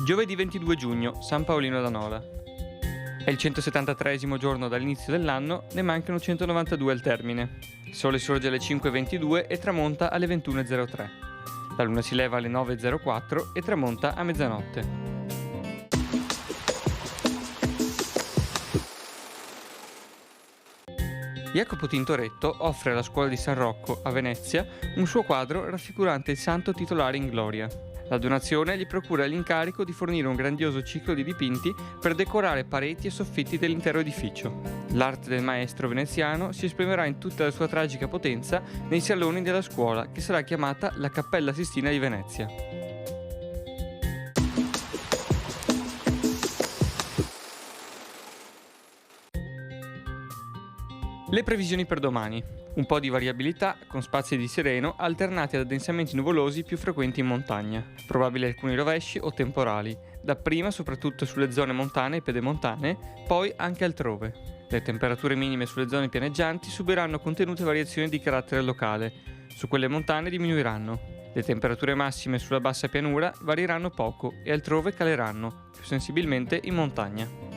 Giovedì 22 giugno, San Paolino da Nola. È il 173esimo giorno dall'inizio dell'anno, ne mancano 192 al termine. Il sole sorge alle 5:22 e tramonta alle 21:03. La luna si leva alle 9:04 e tramonta a mezzanotte. Jacopo Tintoretto offre alla scuola di San Rocco, a Venezia, un suo quadro raffigurante il santo titolare in gloria. La donazione gli procura l'incarico di fornire un grandioso ciclo di dipinti per decorare pareti e soffitti dell'intero edificio. L'arte del maestro veneziano si esprimerà in tutta la sua tragica potenza nei saloni della scuola, che sarà chiamata la Cappella Sistina di Venezia. Le previsioni per domani. Un po' di variabilità, con spazi di sereno, alternati ad addensamenti nuvolosi più frequenti in montagna. Probabili alcuni rovesci o temporali, dapprima soprattutto sulle zone montane e pedemontane, poi anche altrove. Le temperature minime sulle zone pianeggianti subiranno contenute variazioni di carattere locale, su quelle montane diminuiranno. Le temperature massime sulla bassa pianura varieranno poco e altrove caleranno, più sensibilmente in montagna.